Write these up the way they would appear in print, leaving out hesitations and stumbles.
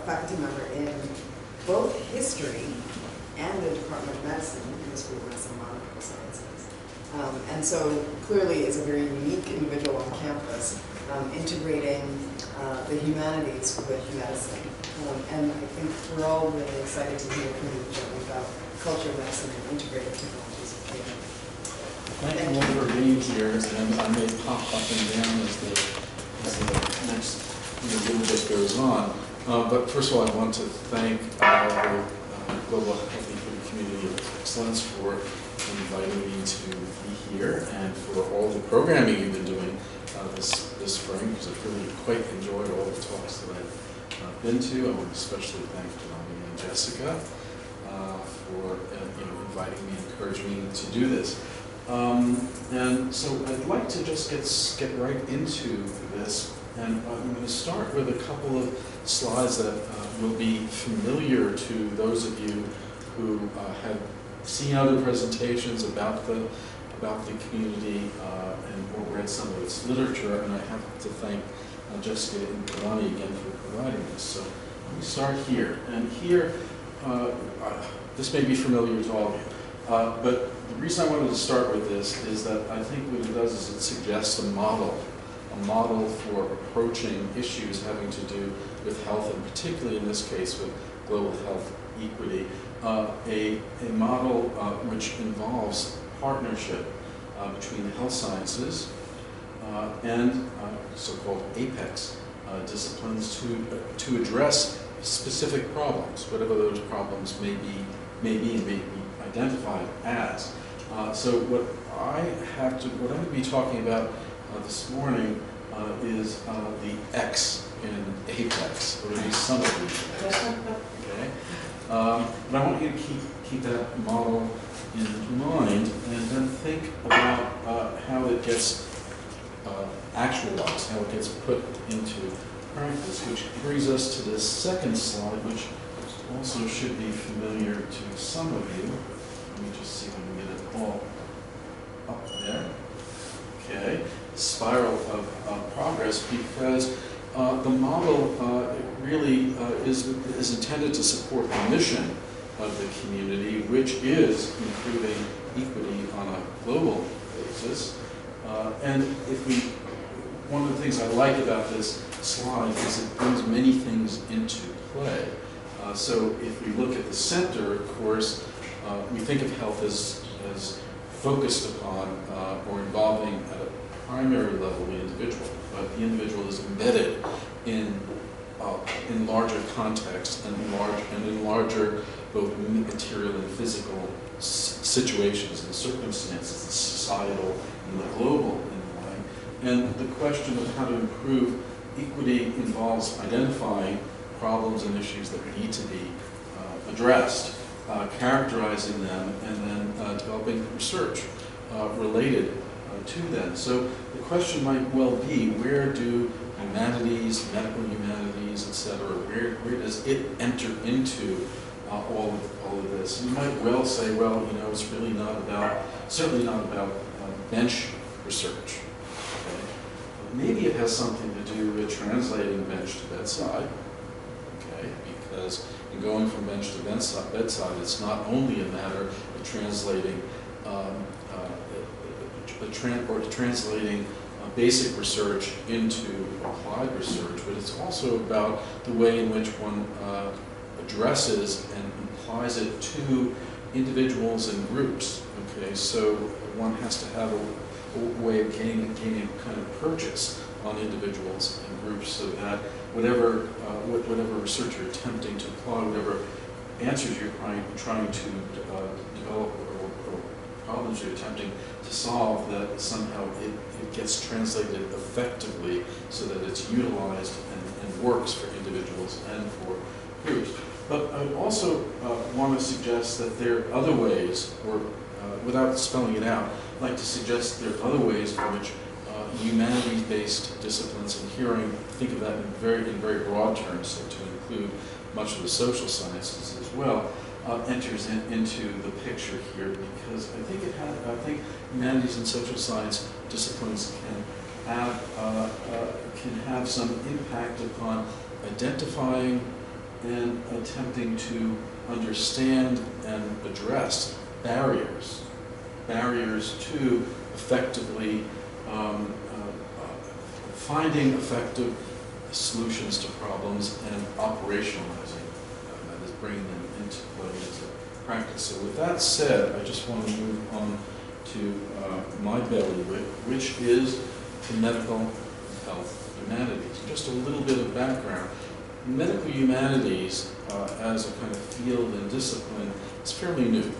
faculty member in both history and the Department of Medicine in the School of Medicine and Medical Sciences. And so clearly is a very unique individual on campus, integrating the humanities with medicine. And I think we're all really excited to hear from you about culture, medicine, and integrative technologies of care. Thank you all for being here, and I may pop up and down as the next little bit goes on. But first of all, I want to thank the Global Health Equity Community of Excellence for inviting me to be here and for all the programming you've been doing this spring, because I've really quite enjoyed all the talks that I've been to. I want to especially thank Melanie and Jessica for inviting me, encouraging me to do this. And so I'd like to just get right into this, and I'm going to start with a couple of slides that will be familiar to those of you who have seen other presentations about the community or read some of its literature, and I have to thank Jessica and Kalani again for providing this. So let me start here, and here this may be familiar to all of you, but the reason I wanted to start with this is that I think what it does is it suggests a model for approaching issues having to do with health, and particularly in this case with global health equity, a model which involves partnership between the health sciences and so-called apex disciplines to address specific problems, whatever those problems may be identified as. So what I'm going to be talking about this morning is the X in apex, or at least some of these X. Okay, but I want you to keep that model in mind, and then think about how it gets actualized, how it gets put into practice, which brings us to this second slide, which also should be familiar to some of you. Let me just see if I can get it all up there. Okay, spiral of progress, because the model really is intended to support the mission of the community, which is improving equity on a global basis. And one of the things I like about this slide is it brings many things into play. So if we look at the center, of course, we think of health as focused upon or involving at a primary level the individual, but the individual is embedded in larger contexts and in larger both material and physical situations and circumstances, the societal and the global in a way. And the question of how to improve equity involves identifying problems and issues that need to be addressed, characterizing them, and then developing research related to them. So the question might well be, where do humanities, medical humanities, etc., where does it enter into all of this? You might well say, well, it's really certainly not about bench research. Okay? Maybe it has something to do with translating bench to bedside. Okay, because in going from bench to bedside, it's not only a matter of translating translating basic research into applied research, but it's also about the way in which one addresses and applies it to individuals and groups. Okay, so one has to have a way of gaining kind of purchase on individuals and groups, so that whatever research you're attempting to apply, whatever answers you're trying to develop, or problems you're attempting to solve, that somehow it gets translated effectively so that it's utilized and works for individuals and for groups. But I also want to suggest that there are other ways, or without spelling it out, I'd like to suggest there are other ways in which humanities-based disciplines, and here I think of that in very broad terms, so to include much of the social sciences as well, enters into the picture here, because I think humanities and social science disciplines can have some impact upon identifying and attempting to understand and address barriers to effectively finding effective solutions to problems and operationalizing, that is, bringing them into play, into practice. So with that said, I just want to move on to my bailiwick, which is the medical health humanities. Just a little bit of background. Medical humanities, as a kind of field and discipline, is fairly new.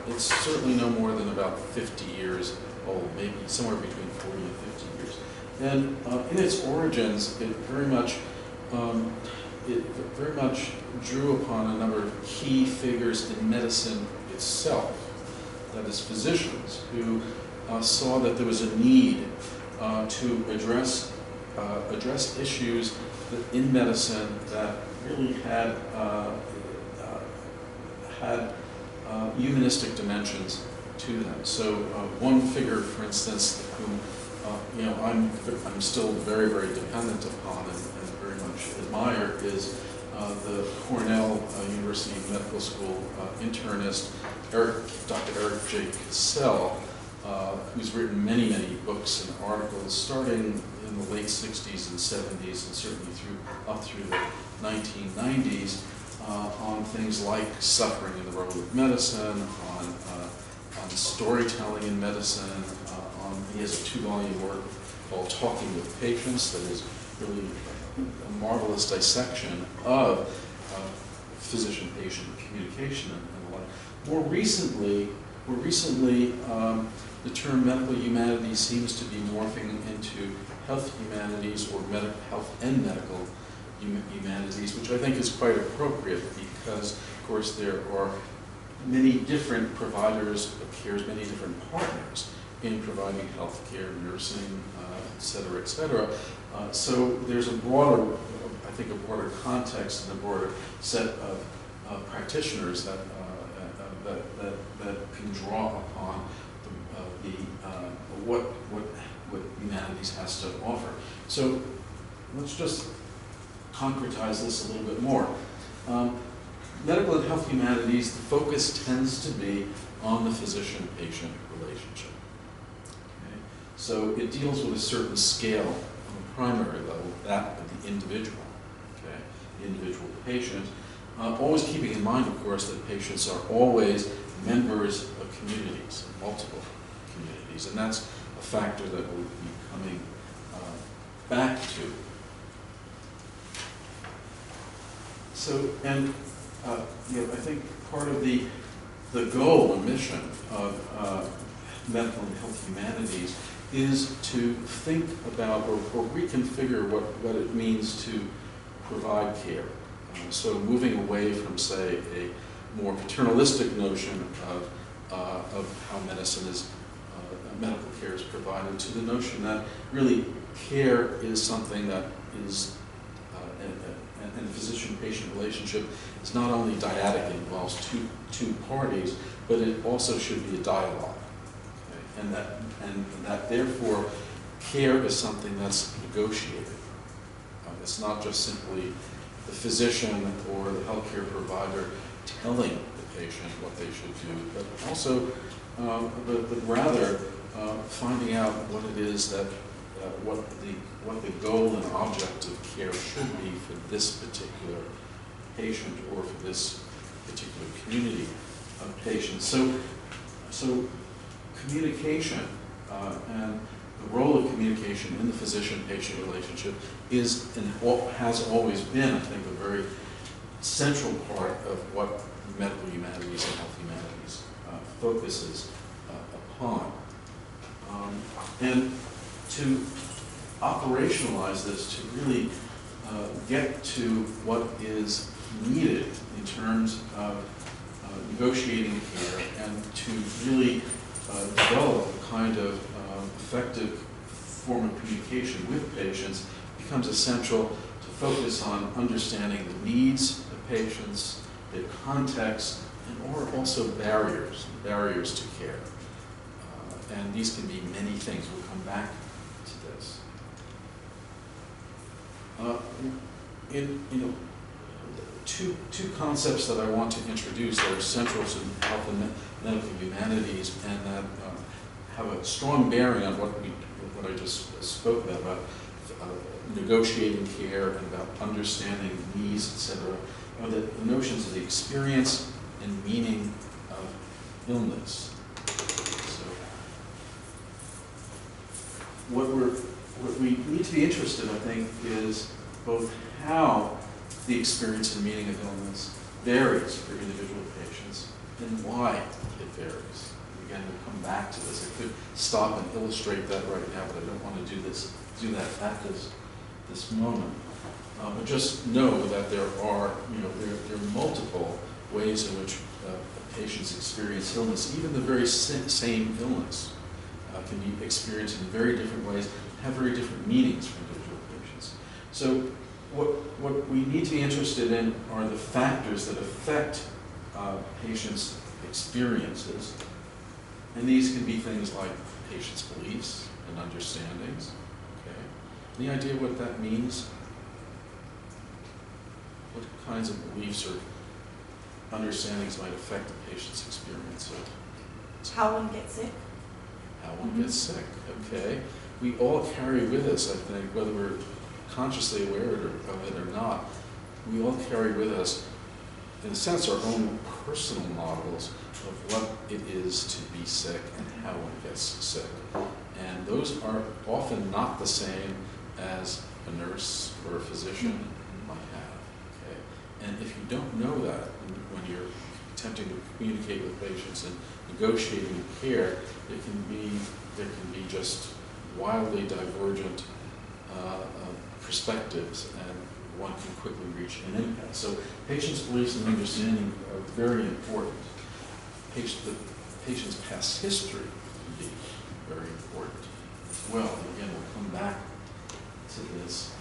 It's certainly no more than about 50 years old, maybe somewhere between 40 and 50 years. And in its origins, it very much drew upon a number of key figures in medicine itself. That is, physicians who saw that there was a need to address issues in medicine that really had humanistic dimensions to them. So one figure, for instance, whom I'm still very, very dependent upon and very much admire is the Cornell University Medical School internist, Dr. Eric J. Cassell, who's written many, many books and articles starting in the late 60s and 70s and certainly up through the 1990s on things like suffering in the role of medicine, on storytelling in medicine, he has a 2-volume work called Talking with Patients that is really a marvelous dissection of physician-patient communication and the like. More recently, the term medical humanities seems to be morphing into health humanities or health and medical humanities, which I think is quite appropriate because, of course, there are many different providers of care, many different partners in providing health care, nursing, et cetera, et cetera. So there's a broader context and a broader set of practitioners that can draw upon what humanities has to offer. So let's just concretize this a little bit more. Medical and health humanities, the focus tends to be on the physician-patient relationship. Okay? So it deals with a certain scale on the primary level, that of the individual, okay? The individual patient. Always keeping in mind, of course, that patients are always members of communities, multiple communities, and that's a factor that we'll be coming back to. So, and I think part of the goal and mission of medical and health humanities is to think about or reconfigure what it means to provide care. So moving away from, say, a more paternalistic notion of how medical care is provided, to the notion that really care is something that is, and the physician-patient relationship is not only dyadic, it involves two parties, but it also should be a dialogue. Okay? And that therefore care is something that's negotiated. It's not just simply the physician or the healthcare provider telling the patient what they should do, but also, but rather finding out what it is that what the goal and object of care should be for this particular patient or for this particular community of patients. So communication and the role of communication in the physician-patient relationship is and has always been, I think, a very central part of what medical humanities and health humanities focuses upon. And to operationalize this, to really get to what is needed in terms of negotiating care and to really develop a kind of effective form of communication with patients, becomes essential to focus on understanding the needs of patients, their context, and also barriers to care. And these can be many things. We'll come back to this. two concepts that I want to introduce that are central to health and medical humanities and that have a strong bearing on what I just spoke about negotiating care and about understanding needs, etc., are the notions of the experience and meaning of illness. So, what we need to be interested, I think, is both how the experience and meaning of illness varies for individual patients and why it varies. Again, we'll come back to this. I could stop and illustrate that right now, but I don't want to do that at this moment. But just know that there are multiple ways in which patients experience illness. Even the very same illness can be experienced in very different ways, have very different meanings for individual patients. So what we need to be interested in are the factors that affect patients' experiences. And these can be things like patients' beliefs and understandings. Okay. Any idea what that means? What kinds of beliefs or understandings might affect the patient's experience? How one gets sick. How one gets sick, okay. We all carry with us, I think, whether we're consciously aware of it or not, we all carry with us, in a sense, our own personal models of what it is to be sick and how one gets sick. And those are often not the same as a nurse or a physician might have. Okay? And if you don't know that when you're attempting to communicate with patients and negotiating care, there can be just wildly divergent perspectives, and one can quickly reach an impasse. So patients' beliefs and understanding are very important. The patient's past history can be very important as well. And again, we'll come back to this.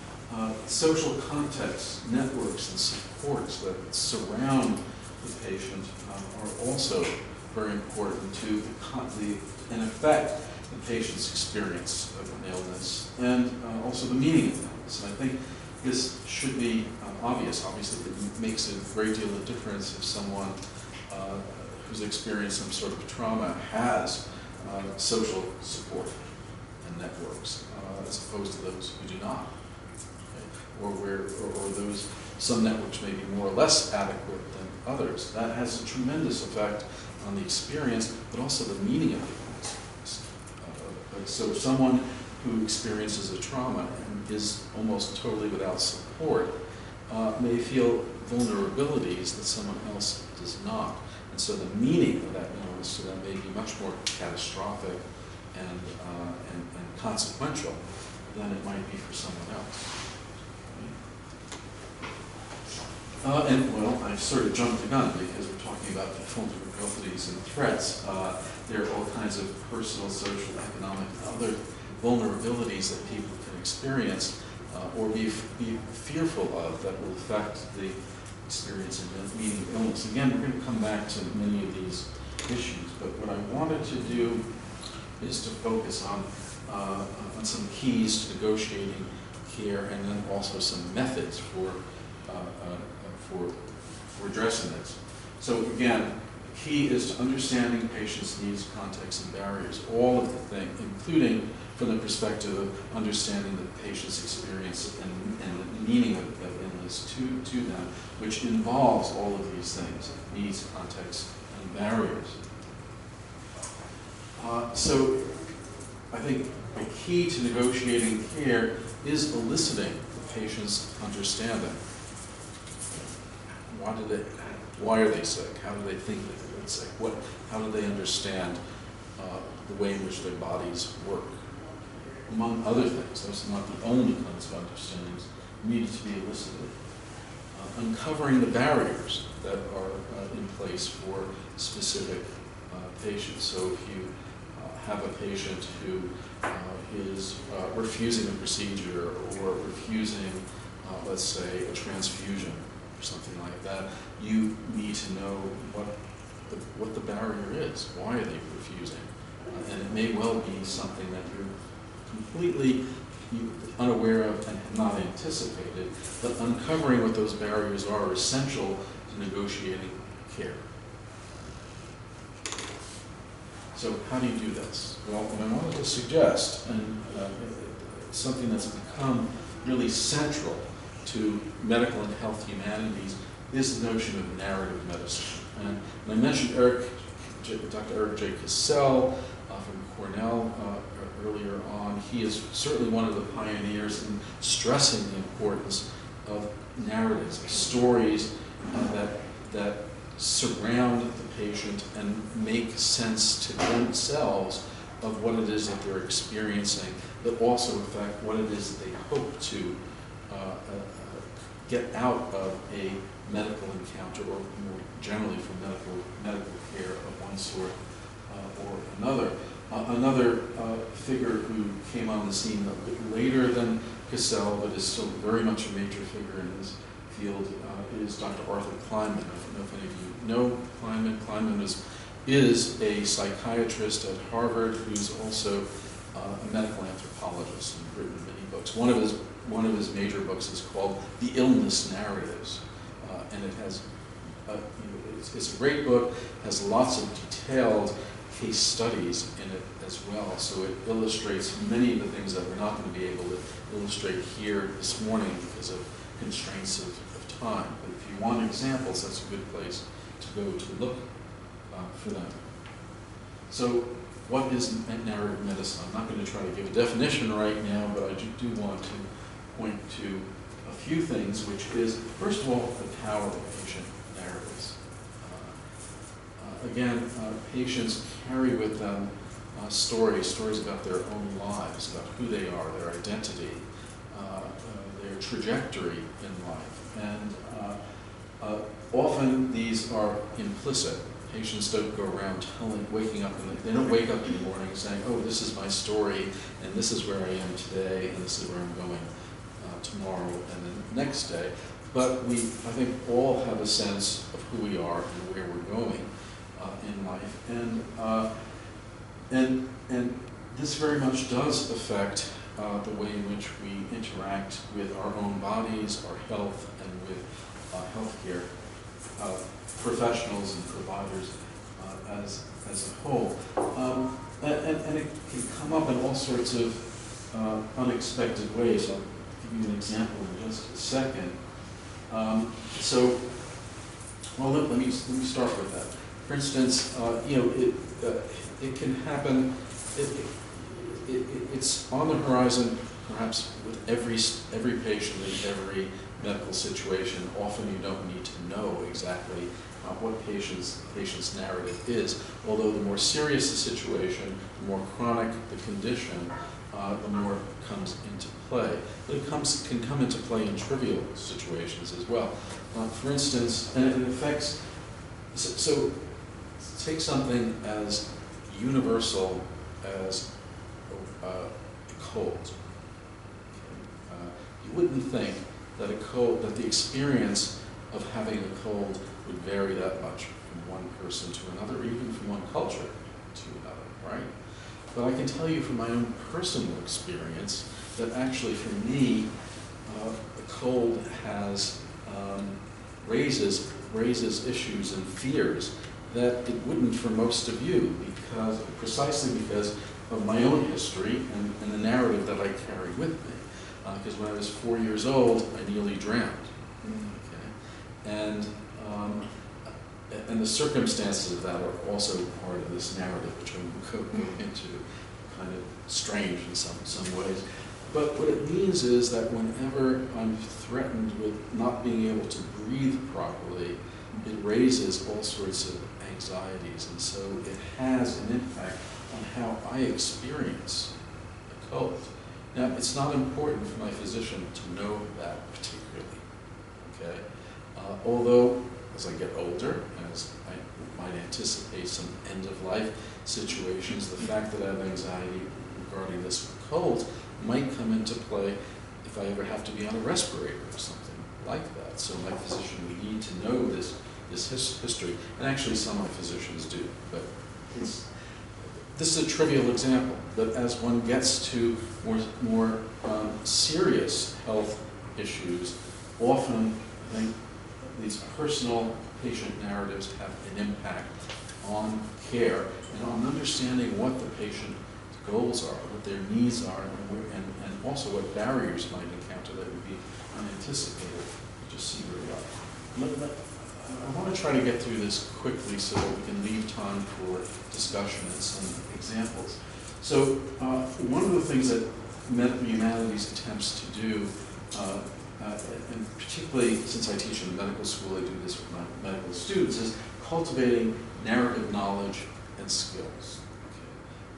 Social context, networks, and supports that surround the patient are also very important to in effect, the patient's experience of an illness and also the meaning of illness. And I think this should be obvious. Obviously, it makes a great deal of difference if someone who's experienced some sort of trauma has social support and networks, as opposed to those who do not. Okay? Or those, some networks may be more or less adequate than others. That has a tremendous effect on the experience, but also the meaning of the illness. So if someone who experiences a trauma and is almost totally without support may feel vulnerabilities that someone else does not. And so the meaning of that illness to them may be much more catastrophic and consequential than it might be for someone else. And well, I've sort of jumped the gun because we're talking about the vulnerabilities and threats. There are all kinds of personal, social, economic, and other vulnerabilities that people can experience or be fearful of that will affect the experience and meaning of illness. Again, we're going to come back to many of these issues, but what I wanted to do is to focus on some keys to negotiating care and then also some methods for addressing this. So again, the key is to understanding patients' needs, contexts, and barriers, all of the things, including from the perspective of understanding the patient's experience and the meaning of illness to them, which involves all of these things, needs, contexts, and barriers. So I think a key to negotiating care is eliciting the patient's understanding. Why are they sick? How do they think that they're sick? How do they understand the way in which their bodies work? Among other things, those are not the only kinds of understandings needed to be elicited. Uncovering the barriers that are in place for specific patients. So if you have a patient who is refusing a procedure or refusing, let's say, a transfusion, something like that, you need to know what the barrier is. Why are they refusing? And it may well be something that you're completely unaware of and had not anticipated, but uncovering what those barriers are essential to negotiating care. So how do you do this? Well, what I wanted to suggest, and something that's become really central to medical and health humanities, is the notion of narrative medicine. And I mentioned Dr. Eric J. Cassell from Cornell earlier on. He is certainly one of the pioneers in stressing the importance of narratives, stories that surround the patient and make sense to themselves of what it is that they're experiencing, that also affect what it is that they hope to get out of a medical encounter, or more generally from medical care of one sort or another. Another figure who came on the scene a bit later than Cassell, but is still very much a major figure in this field, is Dr. Arthur Kleinman. I don't know if any of you know Kleinman. Kleinman is a psychiatrist at Harvard who's also a medical anthropologist and written many books. One of his major books is called The Illness Narratives, and it has it's a great book. Has lots of detailed case studies in it as well, so it illustrates many of the things that we're not going to be able to illustrate here this morning because of constraints of time. But if you want examples, that's a good place to go to look for them. So what is narrative medicine? I'm not going to try to give a definition right now, but I do want to point to a few things, which is, first of all, the power of patient narratives. Again, patients carry with them stories about their own lives, about who they are, their identity, their trajectory in life. And often these are implicit. Patients don't go around waking up, they don't wake up in the morning saying, oh, this is my story, and this is where I am today, and this is where I'm going tomorrow and the next day. But we, I think, all have a sense of who we are and where we're going in life. And this very much does affect the way in which we interact with our own bodies, our health, and with healthcare professionals and providers as a whole. And it can come up in all sorts of unexpected ways. I'll give you an example in just a second. Let me start with that. For instance, it can happen. It's on the horizon, perhaps with every patient in every medical situation. Often you don't need to know exactly what patient's narrative is. Although the more serious the situation, the more chronic the condition, the more it comes into play. But it can come into play in trivial situations as well. For instance, and it affects. So take something as universal as a cold. You wouldn't think that the experience of having a cold would vary that much from one person to another, or even from one culture to another, right? But I can tell you from my own personal experience that actually for me, a cold raises issues and fears that it wouldn't for most of you, precisely because of my own history and the narrative that I carry with me. Because when I was 4 years old, I nearly drowned. Okay? And the circumstances of that are also part of this narrative, which I will go into, kind of strange in some ways. But what it means is that whenever I'm threatened with not being able to breathe properly, it raises all sorts of anxieties, and so it has an impact on how I experience a cold. Now, it's not important for my physician to know that particularly, okay? Although, as I get older, as I might anticipate some end-of-life situations, the fact that I have anxiety regarding this cold might come into play if I ever have to be on a respirator or something like that. So my physician would need to know this history, and actually some of my physicians do, but this is a trivial example, but as one gets to more serious health issues, often I think these personal patient narratives have an impact on care and on understanding what the patient's goals are, what their needs are, and also what barriers might encounter that would be unanticipated. Just see where we are. I want to try to get through this quickly so that we can leave time for discussion and some examples. So one of the things that medical humanities attempts to do, and particularly since I teach in medical school, I do this with my medical students, is cultivating narrative knowledge and skills.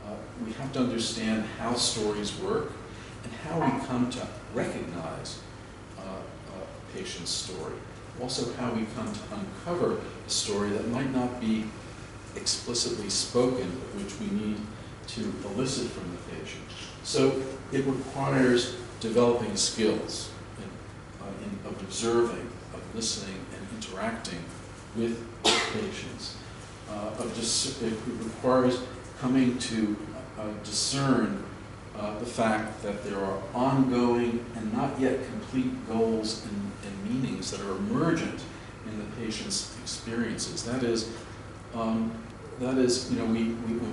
Okay. We have to understand how stories work and how we come to recognize a patient's story. Also how we come to uncover a story that might not be explicitly spoken, but which we need to elicit from the patient. So it requires developing skills of observing, of listening, and interacting with patients. It requires coming to discern the fact that there are ongoing and not yet complete goals and meanings that are emergent in the patient's experiences. That is, when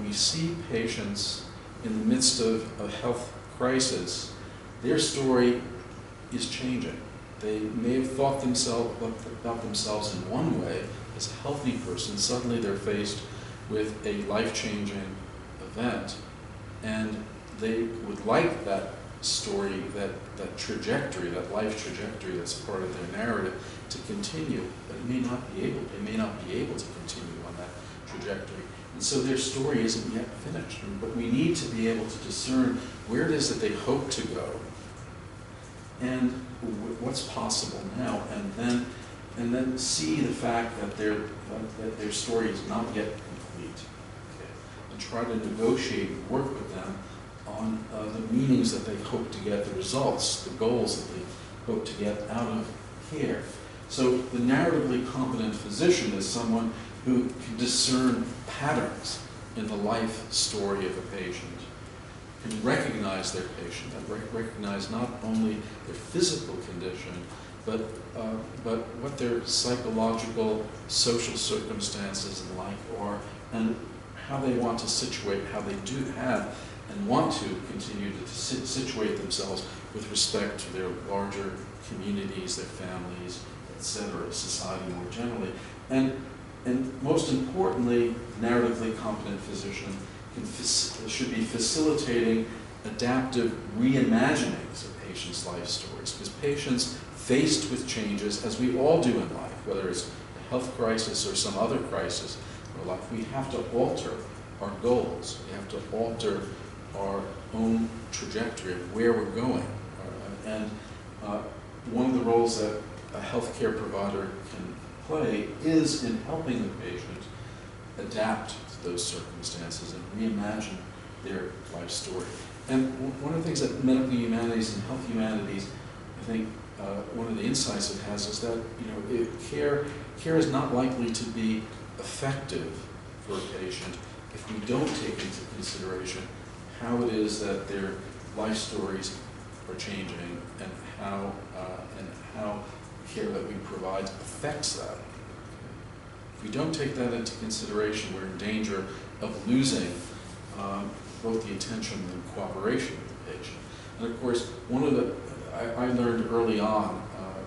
we see patients in the midst of a health crisis, their story is changing. They may have thought about themselves in one way as a healthy person. Suddenly they're faced with a life-changing event, and they would like that story, that trajectory, that life trajectory that's part of their narrative to continue, but they may not be able to continue on that trajectory. And so their story isn't yet finished. But we need to be able to discern where it is that they hope to go and what's possible now, and then see the fact that their story is not yet complete. Okay. And try to negotiate and work with them on the meanings that they hope to get, the results, the goals that they hope to get out of care. So the narratively competent physician is someone who can discern patterns in the life story of a patient, can recognize their patient, and recognize not only their physical condition, but what their psychological, social circumstances and life are, and how they want to situate, how they do have and want to continue to situate themselves with respect to their larger communities, their families, etc., society more generally. And most importantly, narratively competent physician should be facilitating adaptive reimaginings of patients' life stories, because patients faced with changes, as we all do in life, whether it's a health crisis or some other crisis in our life, we have to alter our goals. We have to alter our own trajectory of where we're going. And one of the roles that a healthcare provider can play is in helping the patient adapt to those circumstances and reimagine their life story. And one of the things that medical humanities and health humanities, I think, one of the insights it has is that care is not likely to be effective for a patient if we don't take into consideration how it is that their life stories are changing and how care that we provide affects that. If we don't take that into consideration, we're in danger of losing both the attention and cooperation of the patient. And of course, I learned early on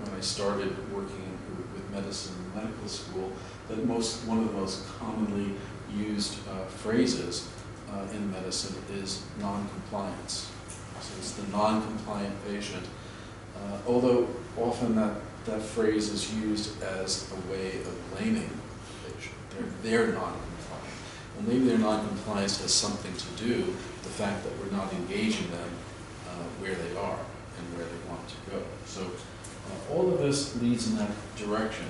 when I started working with medicine in medical school that one of the most commonly used phrases in medicine is non-compliance. So it's the non-compliant patient, although often that phrase is used as a way of blaming the patient. They're non-compliant. Well, maybe their non-compliance has something to do with the fact that we're not engaging them where they are and where they want to go. So all of this leads in that direction.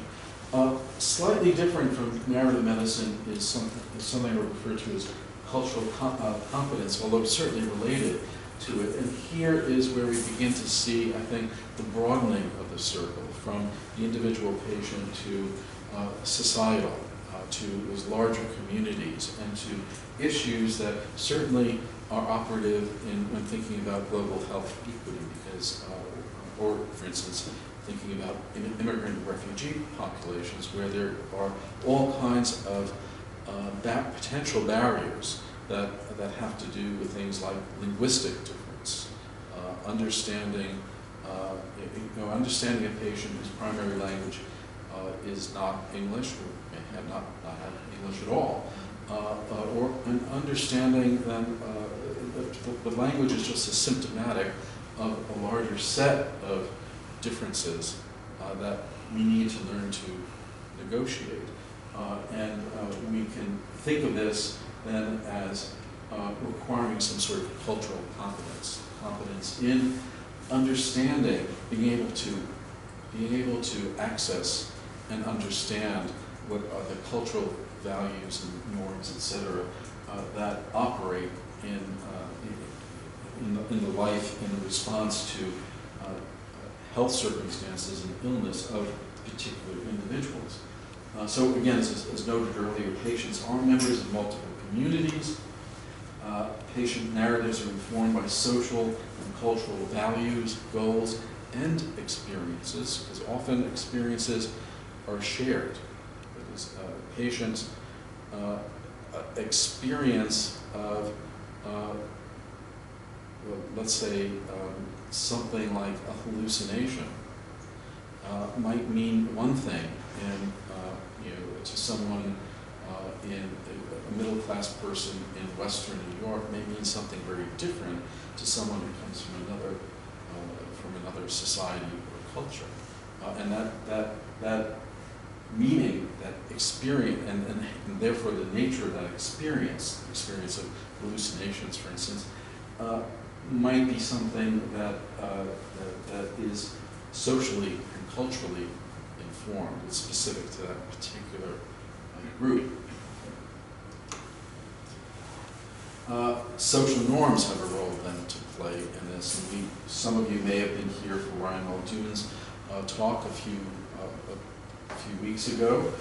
Slightly different from narrative medicine is something I refer to as cultural competence, although certainly related to it. And here is where we begin to see, I think, the broadening of the circle from the individual patient to societal to those larger communities and to issues that certainly are operative when thinking about global health equity, because, or for instance, thinking about immigrant refugee populations where there are all kinds of potential barriers that have to do with things like linguistic difference, understanding understanding a patient whose primary language is not English, or may have not have English at all, or an understanding then the language is just as symptomatic of a larger set of differences that we need to learn to negotiate. And we can think of this then as requiring some sort of cultural competence in understanding, being able to access and understand what are the cultural values and norms, etc., that operate in the life, in the response to health circumstances and illness of particular individuals. So again, as noted earlier, patients are members of multiple communities. Patient narratives are informed by social and cultural values, goals, and experiences, because often experiences are shared. Because patients' experience of, let's say, something like a hallucination might mean one thing to someone a middle-class person in Western New York may mean something very different to someone who comes from another society or culture, and that meaning, that experience, and therefore the nature of that experience of hallucinations, for instance, might be something that is socially and culturally informed. It's specific to that particular group. Social norms have a role then to play in this, and some of you may have been here for Ryan Muldoon's talk a few weeks ago.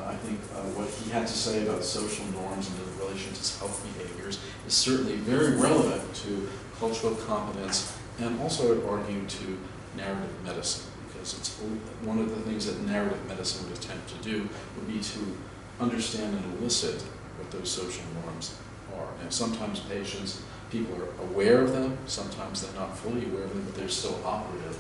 I think what he had to say about social norms and the relation to health behaviors is certainly very relevant to cultural competence, and also, I would argue, to narrative medicine, because it's one of the things that narrative medicine would attempt to do would be to understand and elicit what those social norms are. Now, sometimes people are aware of them, sometimes they're not fully aware of them, but they're still operative.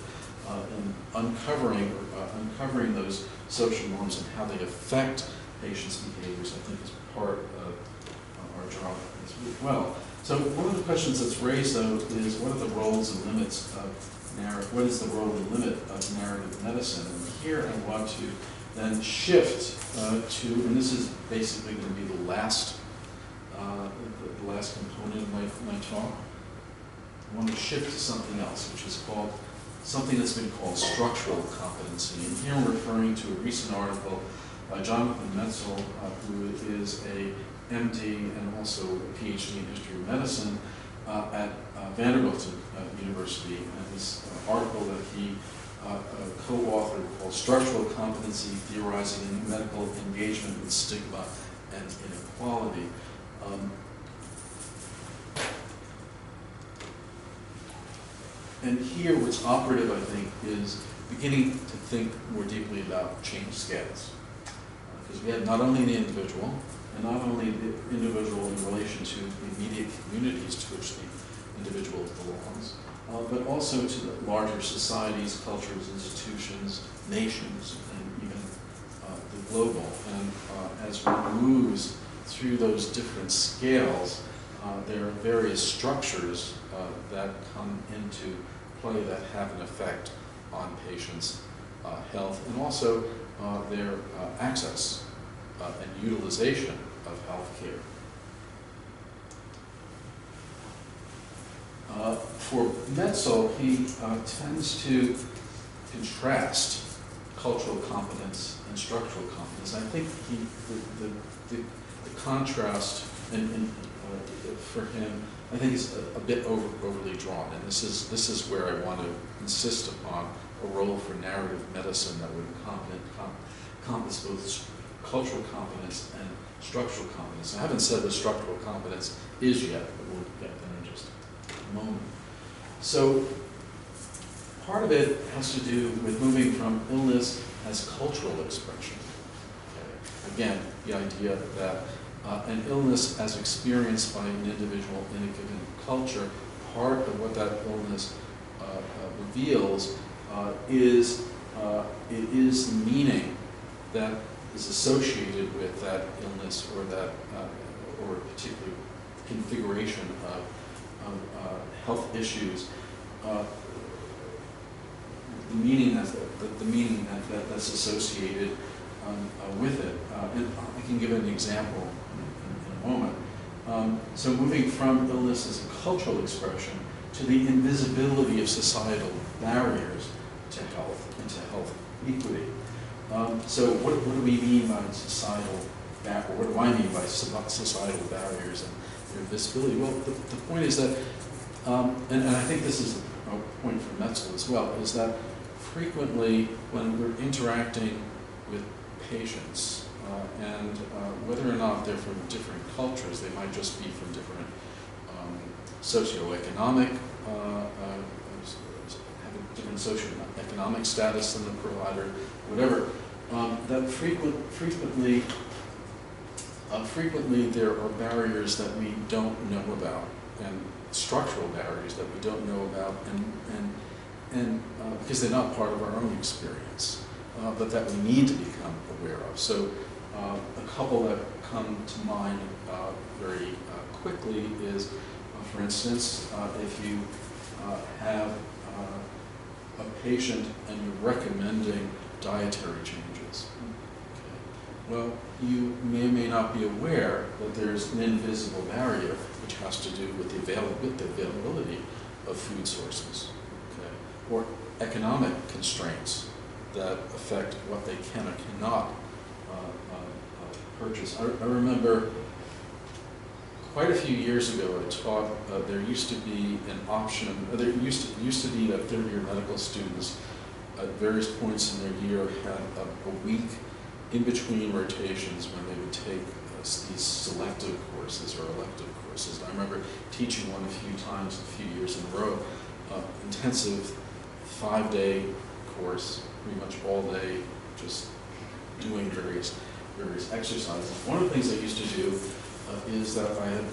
In uncovering those social norms and how they affect patients' behaviors, I think is part of our job as well. So one of the questions that's raised, though, is what are the roles and limits of what is the role and limit of narrative medicine? And here I want to then shift to, and this is basically going to be the last component of my talk. I want to shift to something else, which is something that's been called structural competency. And here I'm referring to a recent article by Jonathan Metzl, who is a MD and also a PhD in history of medicine at Vanderbilt University. And this article that he co-authored called Structural Competency, Theorizing in Medical Engagement with Stigma and Inequality. And here what's operative, I think, is beginning to think more deeply about change scales. Because we have not only the individual, and not only the individual in relation to the immediate communities to which the individual belongs, but also to the larger societies, cultures, institutions, nations, and even the global. And as one moves through those different scales, there are various structures that come into play that have an effect on patients' health, and also their access and utilization of health care. For Metzl, he tends to contrast cultural competence and structural competence. I think the contrast for him, I think, is a bit overly drawn, and this is where I want to insist upon a role for narrative medicine that would encompass both cultural competence and structural competence. I haven't said what structural competence is yet, but we'll get there in just a moment. So part of it has to do with moving from illness as cultural expression. Okay. Again, the idea that an illness as experienced by an individual in a given culture, part of what that illness reveals is the meaning that is associated with that illness or that or a particular configuration of health issues. The meaning that's associated with it, and I can give an example in a moment. So moving from illness as a cultural expression to the invisibility of societal barriers to health and to health equity. So what do we mean by societal barriers? What do I mean by societal barriers and their visibility? Well, the point is that, and I think this is a point for Metzel as well, is that frequently when we're interacting with patients, and whether or not they're from different cultures, they might just be from different socioeconomic, have a different socioeconomic status than the provider, whatever, that frequently there are barriers that we don't know about, and structural barriers that we don't know about, and because they're not part of our own experience, but that we need to become aware of. So a couple that come to mind very quickly is, for instance, if you have a patient and you're recommending dietary changes. Okay. Well, you may or may not be aware that there's an invisible barrier which has to do with the availability of food sources, okay, or economic constraints that affect what they can or cannot purchase. I remember quite a few years ago I taught, there used to be an option, there used to be that third-year medical students at various points in their year had a week in between rotations when they would take these selective courses or elective courses. I remember teaching one a few times, a few years in a row, intensive 5-day course, pretty much all day, just doing various exercises. One of the things I used to do is that I had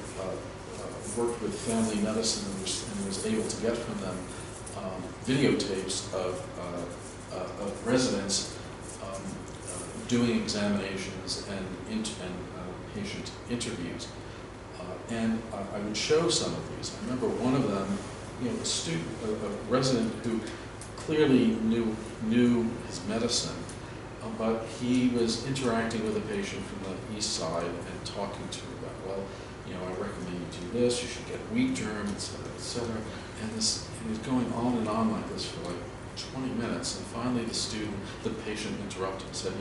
worked with family medicine and was able to get from them videotapes of residents doing examinations and patient interviews. And I would show some of these. I remember one of them, a student, a resident who clearly knew his medicine, but he was interacting with a patient from the east side and talking to her about, well, I recommend you do this, you should get wheat germ, et cetera, and he was going on and on like this for like 20 minutes, and finally the patient interrupted and said,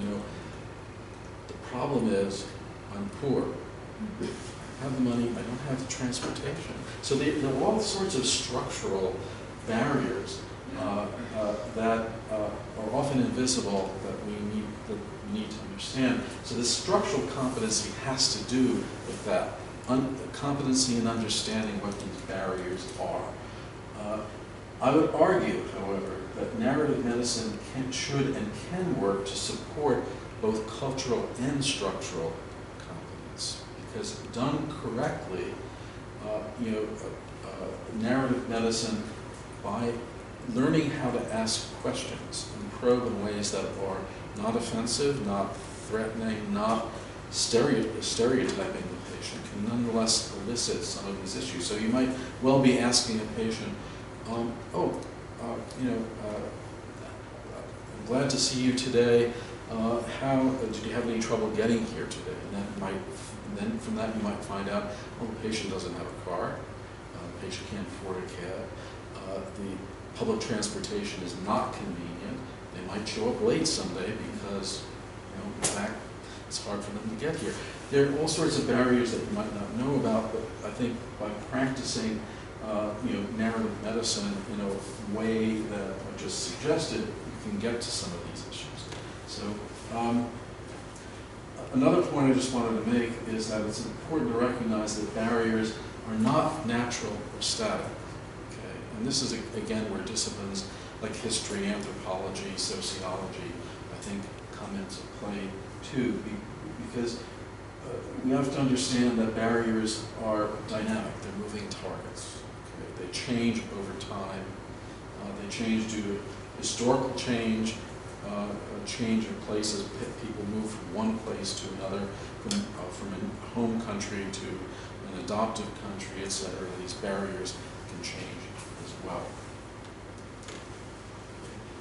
the problem is I'm poor. I have the money, I don't have the transportation. So there are all sorts of structural barriers that are often invisible that we need to understand. So this structural competency has to do with that competency in understanding what these barriers are. I would argue, however, that narrative medicine should and can work to support both cultural and structural competence, because done correctly, narrative medicine, by learning how to ask questions and probe in ways that are not offensive, not threatening, not stereotyping the patient, can nonetheless elicit some of these issues. So you might well be asking a patient, I'm glad to see you today. Did you have any trouble getting here today? And then from that you might find out, the patient doesn't have a car, the patient can't afford a cab, the public transportation is not convenient. They might show up late someday because, in fact, it's hard for them to get here. There are all sorts of barriers that you might not know about, but I think by practicing, narrative medicine in a way that I just suggested, you can get to some of these issues. So, Another point I just wanted to make is that it's important to recognize that barriers are not natural or static. Okay? And this is, again, where disciplines like history, anthropology, sociology, I think, come into play too, because we have to understand that barriers are dynamic. They're moving targets. Okay? They change over time. They change due to historical change, a change in places. People move from one place to another, from a home country to an adoptive country, etc. These barriers can change as well.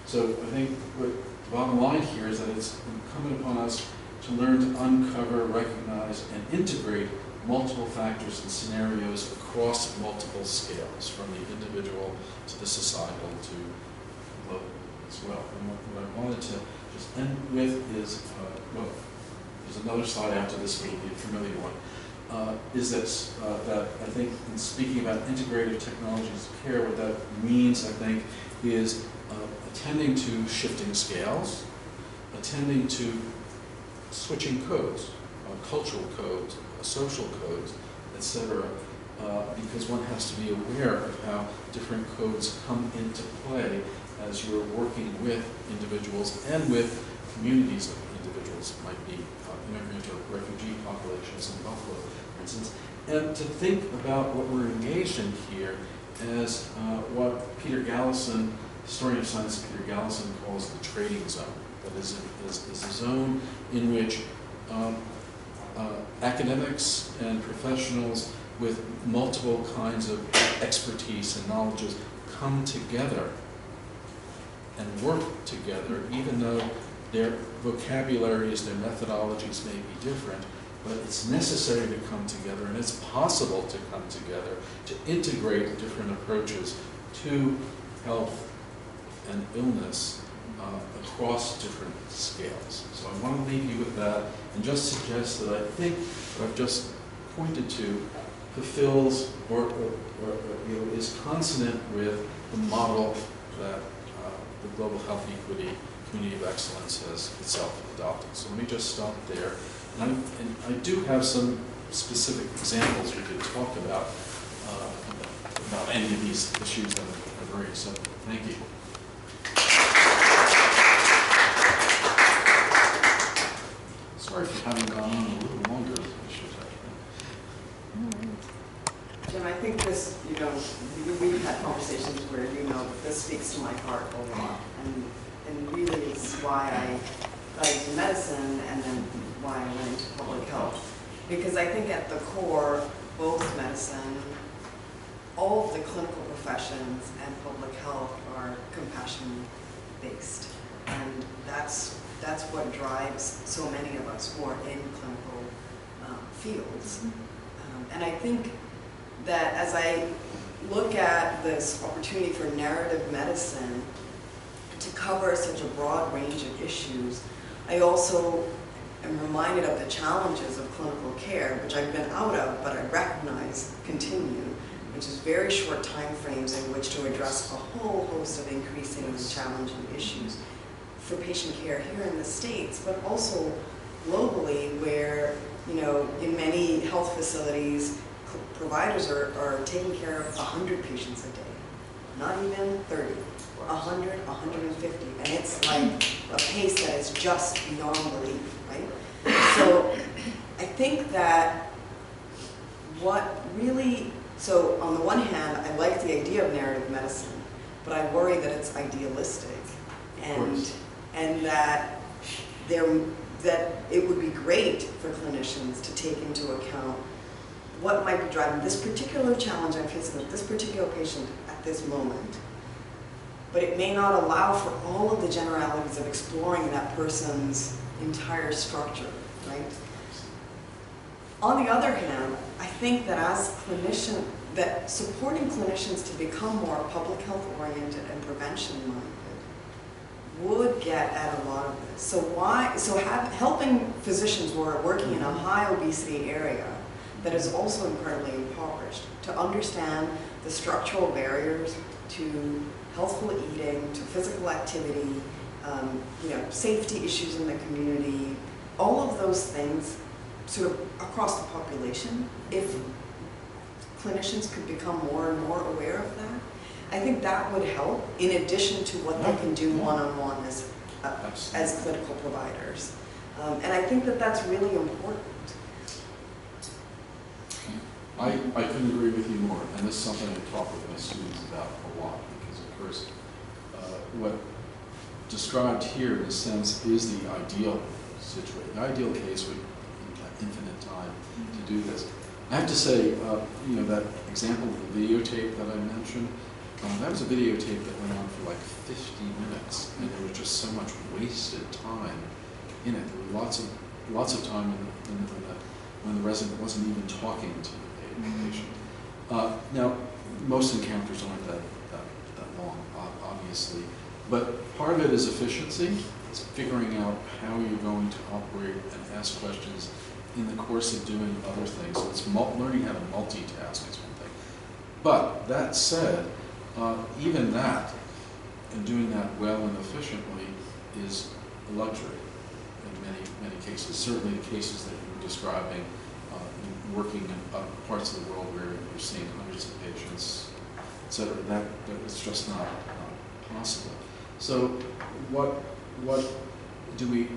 So I think what the bottom line here is that it's incumbent upon us to learn to uncover, recognize, and integrate multiple factors and scenarios across multiple scales, from the individual to the societal to global as well. And what I wanted to just end with is, well, there's another slide after this, will be a familiar one, is this, that I think in speaking about integrative technologies of care, what that means, I think, is attending to shifting scales, attending to switching codes, cultural codes, social codes, etc., because one has to be aware of how different codes come into play as you're working with individuals and with communities of individuals, might be immigrant or refugee populations in Buffalo, for instance, and to think about what we're engaged in here as what Peter Gallison, historian of science Peter Gallison, calls the trading zone. That is a zone in which academics and professionals with multiple kinds of expertise and knowledges come together and work together, even though their vocabularies, their methodologies may be different, but it's necessary to come together, and it's possible to come together to integrate different approaches to health and illness across different scales. So I want to leave you with that and just suggest that I think what I've just pointed to fulfills or is consonant with the model that the Global Health Equity Community of Excellence has itself adopted. So let me just stop there. And I do have some specific examples we could talk about any of these issues that I've raised. So thank you. Sorry for having gone on a little longer with issues. Jim, I think this, we've had conversations where that this speaks to my heart a lot, and really is why I got into medicine and then why I went into public health. Because I think at the core, both medicine, all of the clinical professions and public health are compassion-based. And that's what drives so many of us who are in clinical fields. And I think that as I look at this opportunity for narrative medicine to cover such a broad range of issues, I also am reminded of the challenges of clinical care, which I've been out of, but I recognize continue, which is very short time frames in which to address a whole host of increasingly challenging issues for patient care here in the States, but also globally, where, in many health facilities, providers are taking care of 100 patients a day, not even 30, 100, 150, and it's like a pace that is just beyond belief, right? So I think that so on the one hand, I like the idea of narrative medicine, but I worry that it's idealistic, and that it would be great for clinicians to take into account what might be driving this particular challenge I'm facing with this particular patient at this moment. But it may not allow for all of the generalities of exploring that person's entire structure, right? On the other hand, I think that as clinicians, that supporting clinicians to become more public health oriented and prevention minded would get at a lot of this. So helping physicians who are working in a high obesity area that is also incredibly impoverished to understand the structural barriers to healthful eating, to physical activity, safety issues in the community, all of those things, sort of across the population, if clinicians could become more and more aware of that, I think that would help, in addition to what they can do one-on-one as clinical providers. And I think that that's really important. I couldn't agree with you more, and this is something I talk with my students about a lot, because of course, what described here in a sense is the ideal situation. The ideal case would have infinite time to do this. I have to say, you know, that example of the videotape that I mentioned, that was a videotape that went on for like 50 minutes, and there was just so much wasted time in it. There were lots of time when the resident wasn't even talking to the patient. Now, most encounters aren't that long, obviously, but part of it is efficiency. It's figuring out how you're going to operate and ask questions in the course of doing other things. So it's learning how to multitask is one thing. But that said, even that, and doing that well and efficiently, is a luxury in many cases. Certainly the cases that you were describing, working in parts of the world where you're seeing hundreds of patients, et cetera, that is just not possible. So what do we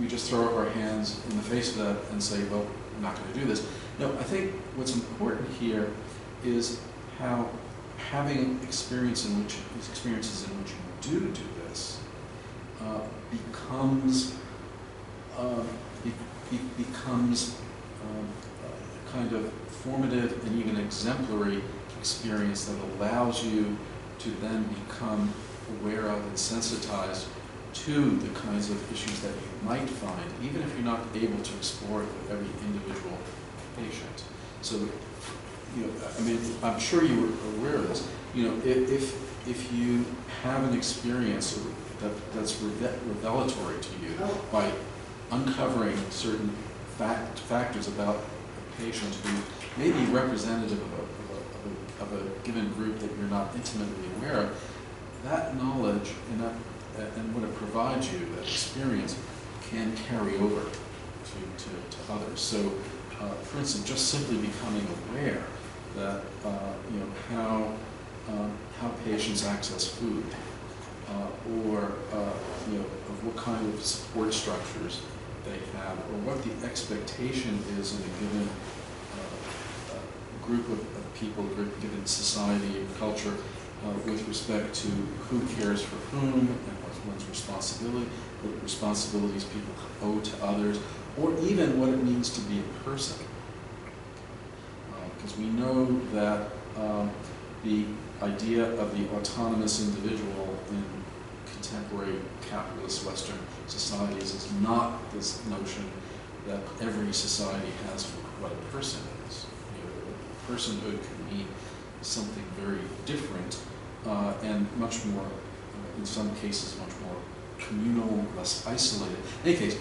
just throw up our hands in the face of that and say, well, I'm not going to do this? No, I think what's important here is how having experiences in which you do this becomes kind of formative and even exemplary experience that allows you to then become aware of and sensitized to the kinds of issues that you might find, even if you're not able to explore it with every individual patient. So, you know, I mean, I'm sure you were aware of this. You know, if you have an experience that's revelatory to you by uncovering certain factors about a patient who may be representative of a given group that you're not intimately aware of, that knowledge and what it provides you, that experience, can carry over to others. So, for instance, just simply becoming aware that you know how patients access food, or you know, of what kind of support structures they have, or what the expectation is in a given group of people, given society and culture, with respect to who cares for whom and what's one's responsibility, what responsibilities people owe to others, or even what it means to be a person. Because we know that the idea of the autonomous individual in contemporary capitalist Western societies is not this notion that every society has for what a person is. You know, personhood can mean something very different and much more, in some cases, much more communal, less isolated. In any case,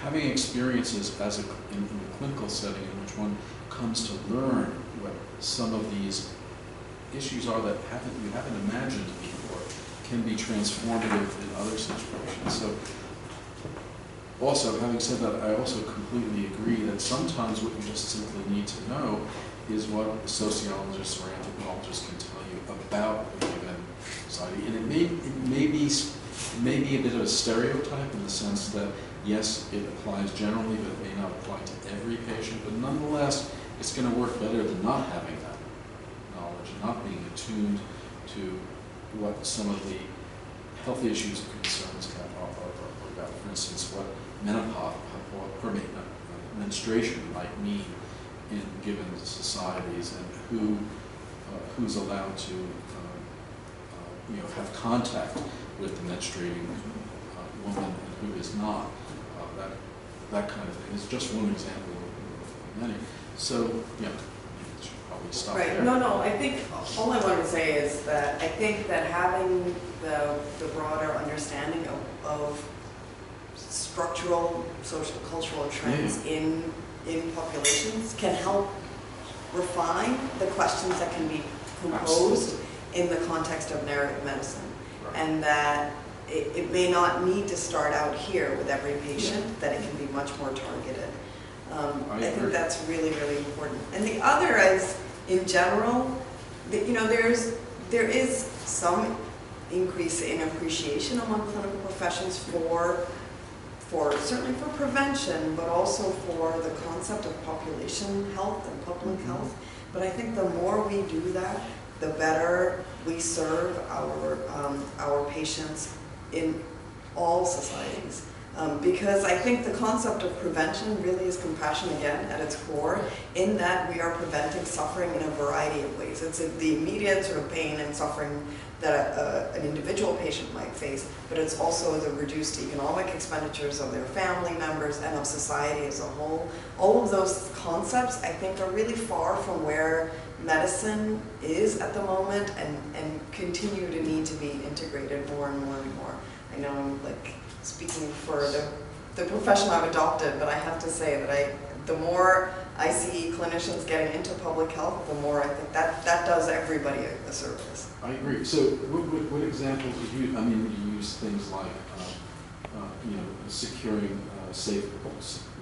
having experiences in a clinical setting in which one comes to learn what some of these issues are that you haven't imagined before can be transformative in other situations. So, also, having said that, I also completely agree that sometimes what you just simply need to know is what sociologists or anthropologists can tell you about a given society. And it may be a bit of a stereotype in the sense that, yes, it applies generally, but it may not apply to every patient. But nonetheless, it's going to work better than not having that knowledge and not being attuned to what some of the health issues and concerns are about. For instance, what menopause or menstruation might mean in given societies, and who's allowed to you know, have contact with the menstruating woman and who is not. That kind of thing is just one example of many. So, yeah, I should probably stop there. No, I think all I wanted to say is that I think that having the broader understanding of structural, social, cultural trends in populations can help refine the questions that can be proposed in the context of narrative medicine. Right. And that it may not need to start out here with every patient, that it can be much more targeted. I think that's really, really important. And the other is, in general, you know, there is some increase in appreciation among clinical professions for certainly for prevention, but also for the concept of population health and public health. But I think the more we do that, the better we serve our patients in all societies. Because I think the concept of prevention really is compassion again at its core, in that we are preventing suffering in a variety of ways. It's the immediate sort of pain and suffering that an individual patient might face, but it's also the reduced economic expenditures of their family members and of society as a whole. All of those concepts, I think, are really far from where medicine is at the moment, and continue to need to be integrated more and more and more. I know I'm like speaking for the profession I've adopted, but I have to say that the more I see clinicians getting into public health, the more I think that does everybody a service. I agree. So what examples would you, I mean, would you use things like, you know, securing safe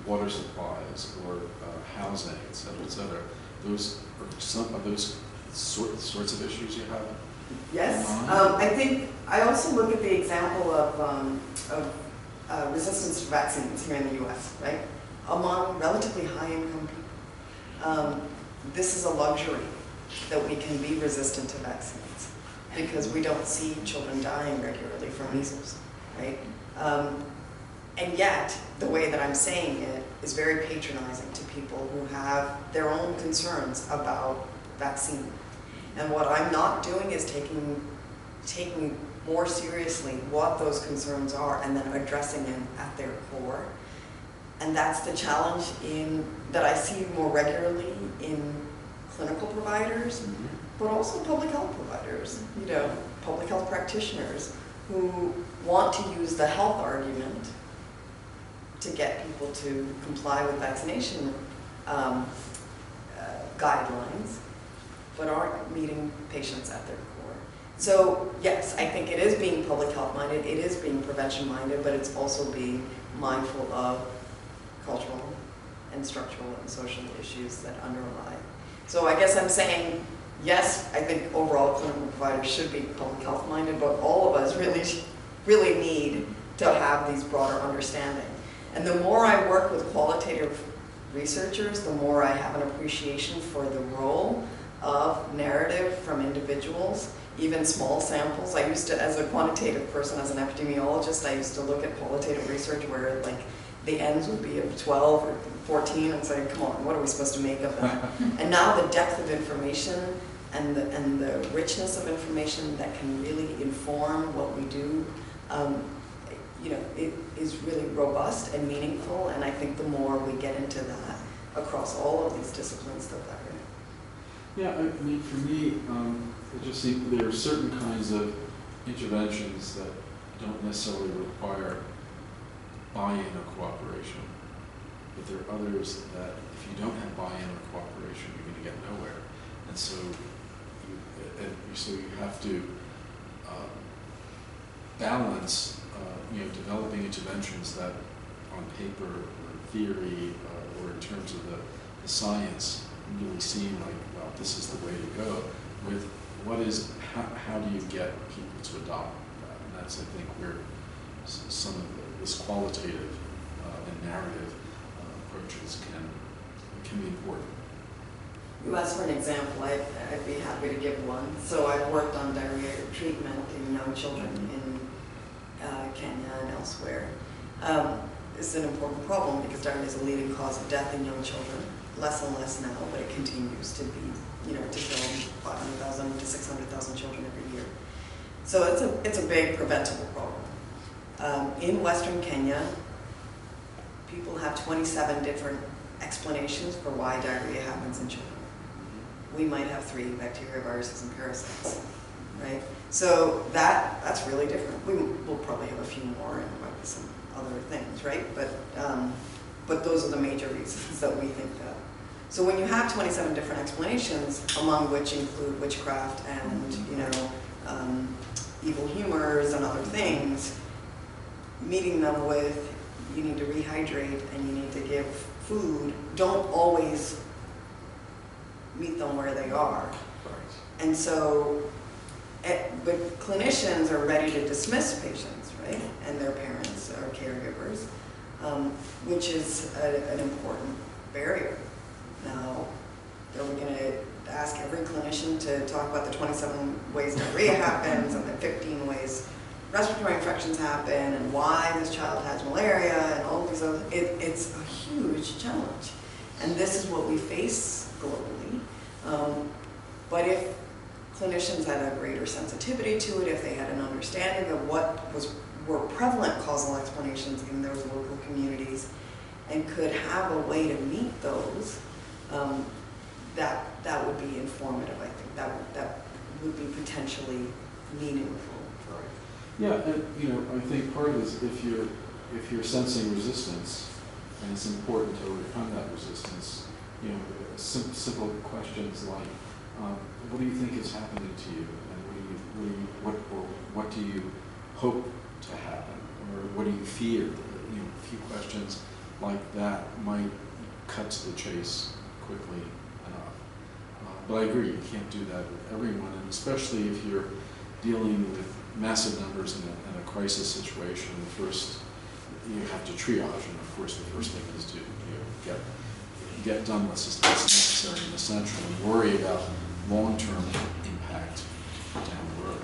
water supplies or housing, et cetera, et cetera. Those are some of those sorts of issues you have? Yes. I think I also look at the example of resistance to vaccines here in the U.S., right? Among relatively high-income people. This is a luxury that we can be resistant to vaccines because we don't see children dying regularly from measles, right? And yet, the way that I'm saying it is very patronizing to people who have their own concerns about vaccine. And what I'm not doing is taking more seriously what those concerns are and then addressing them at their core. And that's the challenge that I see more regularly in clinical providers, but also public health providers, you know, public health practitioners who want to use the health argument to get people to comply with vaccination guidelines, but aren't meeting patients at their core. So yes, I think it is being public health minded, it is being prevention minded, but it's also being mindful of cultural and structural and social issues that underlie. So I guess I'm saying, yes, I think overall clinical providers should be public health minded, but all of us really need to have these broader understanding. And the more I work with qualitative researchers, the more I have an appreciation for the role of narrative from individuals, even small samples. I used to, as a quantitative person, as an epidemiologist, I used to look at qualitative research where like the ends would be of 12 or 14 and say, come on, what are we supposed to make of that? And now the depth of information and the richness of information that can really inform what we do, you know, it is really robust and meaningful, and I think the more we get into that across all of these disciplines, the better. Yeah, I mean, for me, it just seems there are certain kinds of interventions that don't necessarily require buy-in or cooperation, but there are others that if you don't have buy-in or cooperation, you're going to get nowhere. And so you have to balance, you know, developing interventions that on paper or in theory or in terms of the science really seem like, well, this is the way to go, with how do you get people to adopt that? And that's, I think, where some of this qualitative and narrative approaches can be important. You asked for an example, I'd be happy to give one. So I've worked on diarrhea treatment in young children in Kenya and elsewhere. It's an important problem because diarrhea is a leading cause of death in young children. Less and less now, but it continues to be, you know, to kill 500,000 to 600,000 children every year. So it's a big preventable problem. In Western Kenya, people have 27 different explanations for why diarrhea happens in children. We might have 3: bacteria, viruses, and parasites, right? So that's really different. We'll probably have a few more, and there might be some other things, right? But those are the major reasons that we think that. So when you have 27 different explanations, among which include witchcraft and, you know, evil humors and other things, meeting them with, you need to rehydrate and you need to give food, don't always meet them where they are. Right. And so, but clinicians are ready to dismiss patients, right? And their parents or caregivers, which is an important barrier. Now, are we going to ask every clinician to talk about the 27 ways diarrhea happens and the 15 ways respiratory infections happen and why this child has malaria and all these other, it's a huge challenge. And this is what we face globally. But if clinicians had a greater sensitivity to it, if they had an understanding of what were prevalent causal explanations in those local communities and could have a way to meet those, that would be informative, I think. That would be potentially meaningful. Right. Yeah, and I think part of it is if you're sensing resistance, and it's important to overcome that resistance, simple questions like, what do you think is happening to you, and what do you hope to happen, or what do you fear? A few questions like that might cut to the chase quickly enough. But I agree, you can't do that with everyone, and especially if you're dealing with massive numbers in a crisis situation. First, you have to triage, and of course, the first thing is to get done what's necessary and essential, and worry about long-term impact down the road.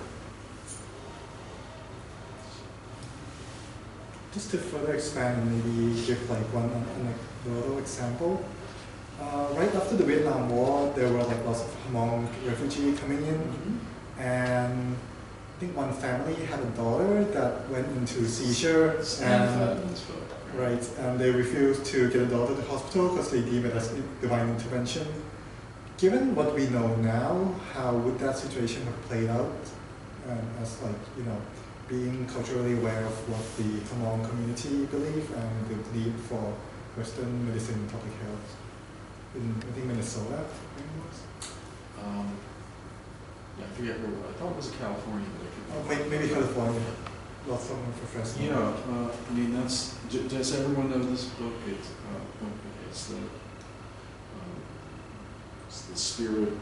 Just to further expand and maybe give like one anecdotal example. Right after the Vietnam War, there were like lots of Hmong refugees coming in, and I think one family had a daughter that went into seizure, and they refused to get a daughter to the hospital because they deemed it as divine intervention. Given what we know now, how would that situation have played out? As being culturally aware of what the Hmong community believe and the need for Western medicine and public health. In, I think, Minnesota, I think it was. Yeah, I forget where, I thought it was California. But maybe California. Lots of them professors. Does everyone know this book? It's the spirit,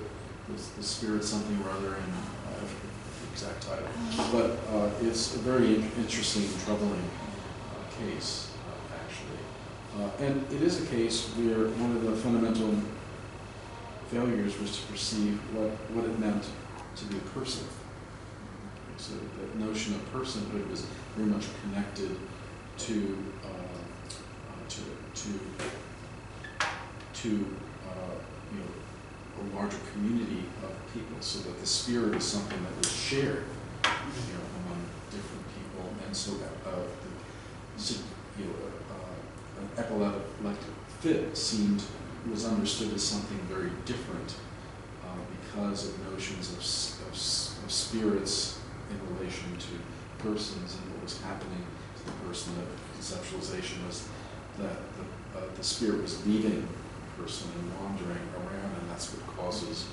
the spirit something or other, and I forget the exact title. But it's a very interesting, troubling case, actually. And it is a case where one of the fundamental failures was to perceive what it meant to be a person. So that notion of personhood was very much connected to a larger community of people, so that the spirit is something that was shared, among different people, and so an epileptic fit was understood as something very different because of notions of spirits in relation to persons, and what was happening to the person. The conceptualization was that the spirit was leaving the person and wandering around, and that's what causes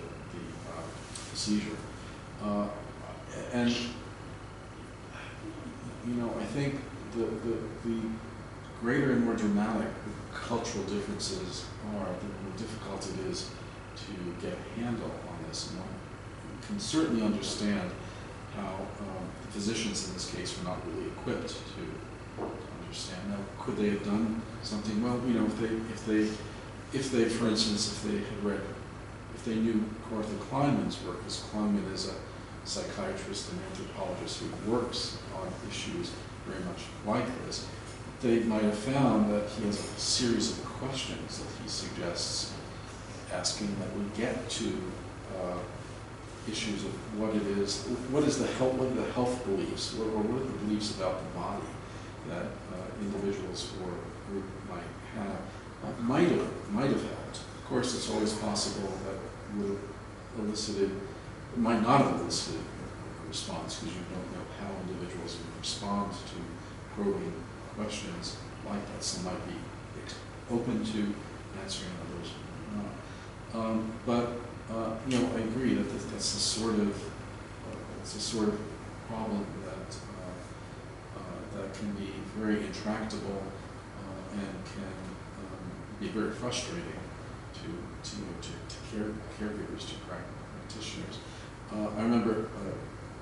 the seizure. And I think the greater and more dramatic the cultural differences are, the more difficult it is to get a handle on this. And one can certainly understand how the physicians in this case were not really equipped to understand. Now, could they have done something? Well, if they, for instance, if they knew Arthur Kleinman's work, because Kleinman is a psychiatrist and anthropologist who works on issues very much like this, they might have found that he has a series of questions that he suggests asking that would get to issues of what it is, what are the health beliefs, or what are the beliefs about the body that individuals or a group might have, might have helped. Of course, it's always possible that would have elicited, might not have elicited a response, because you don't know how individuals would respond to probing questions like that. Some might be open to answering, others not. I agree that that's the sort of it's a sort of problem that that can be very intractable and can be very frustrating to caregivers, to practitioners. I remember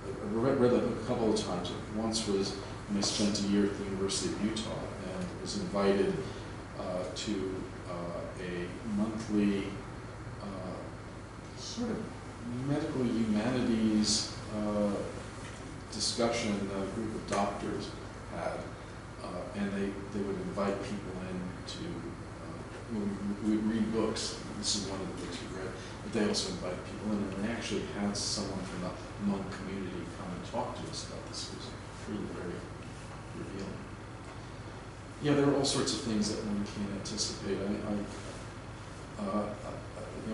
I read that book a couple of times. Once was when I spent a year at the University of Utah and was invited to a monthly sort of medical humanities discussion that a group of doctors had, and they would invite people in to, we would read books. This is one of the books we read, but they also invited people in, and they actually had someone from the monk community come and talk to us about this. It was really very revealing. Yeah, there are all sorts of things that one can't anticipate.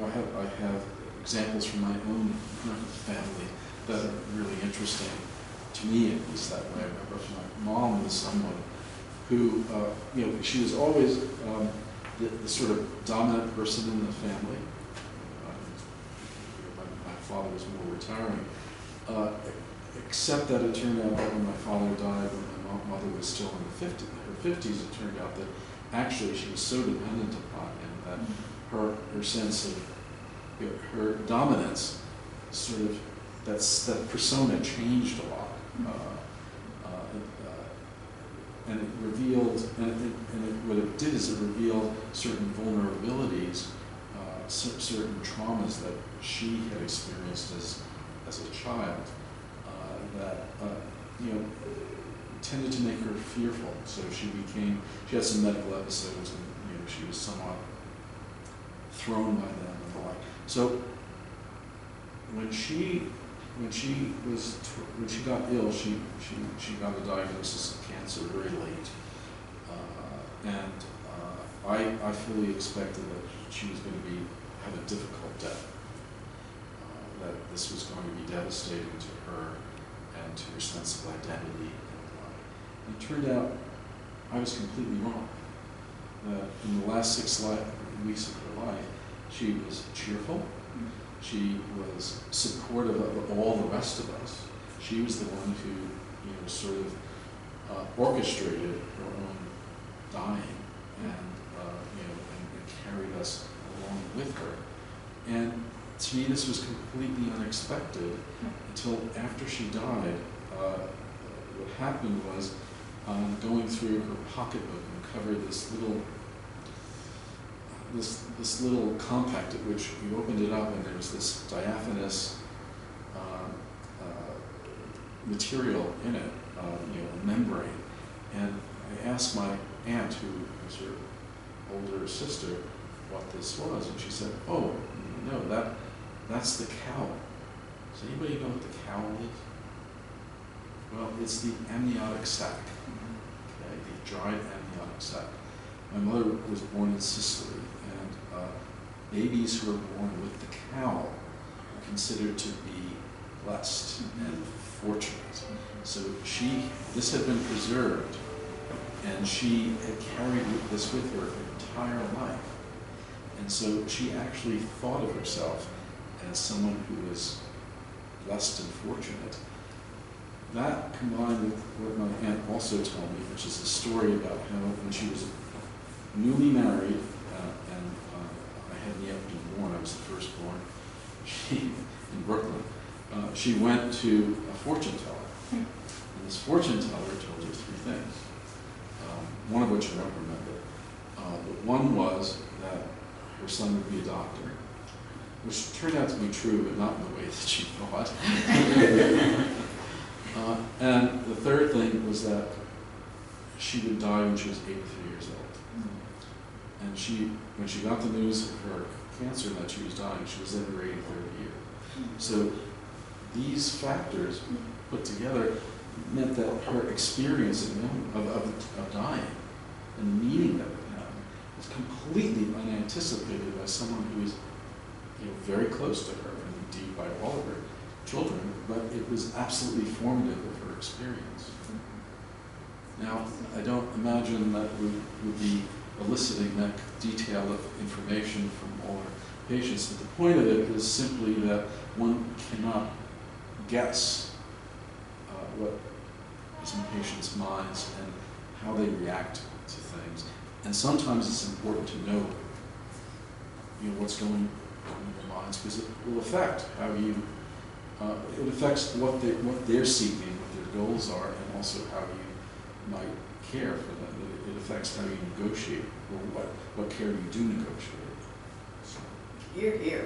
I have examples from my own family that are really interesting, to me at least that way. I remember my mom was someone who, she was always the sort of dominant person in the family. My father was more retiring, except that it turned out that when my father died, when my mother was still in her 50s, it turned out that actually she was so dependent upon him that her sense of her dominance, sort of, that persona changed a lot, and it revealed, what it did is it revealed certain vulnerabilities, certain traumas that she had experienced as a child, that tended to make her fearful. So she had some medical episodes, and she was somewhat thrown by them and the like. So when she got ill, she got a diagnosis of cancer very late, and I fully expected that she was going to have a difficult death, that this was going to be devastating to her and to her sense of identity and the like. And it turned out I was completely wrong. That in the last 6 weeks of her life, she was cheerful. She was supportive of all the rest of us. She was the one who, sort of orchestrated her own dying and carried us along with her. And to me, this was completely unexpected until after she died. What happened was, going through her pocketbook and uncovered this little compact, at which you opened it up and there was this diaphanous material in it, a membrane. And I asked my aunt, who was her older sister, what this was, and she said, "Oh, no, that's the cowl." Does anybody know what the cowl is? Well, it's the amniotic sac, okay, the dried amniotic sac. My mother was born in Sicily, and babies who are born with the cowl are considered to be blessed and fortunate. So this had been preserved, and she had carried this with her entire life. And so she actually thought of herself as someone who was blessed and fortunate. That combined with what my aunt also told me, which is the story about how when she was newly married, and I hadn't yet been born, I was the firstborn, in Brooklyn, she went to a fortune teller. And this fortune teller told her 3 things, one of which I don't remember. But one was that her son would be a doctor, which turned out to be true, but not in the way that she thought. And the third thing was that she would die when she was 83 years old. And when she got the news of her cancer and that she was dying, she was in her 83rd year. So these factors put together meant that her experience of dying and the meaning that it had was completely unanticipated by someone who was very close to her, and indeed by all of her children, but it was absolutely formative of her experience. Now, I don't imagine that we would be eliciting that detail of information from all our patients, but the point of it is simply that one cannot guess what is in patients' minds and how they react to things. And sometimes it's important to know, what's going on in their minds, because it will affect how you, it affects what they're seeking, what their goals are, and also how you might care for them. It affects how you negotiate, or what care you do negotiate. So. Here, here.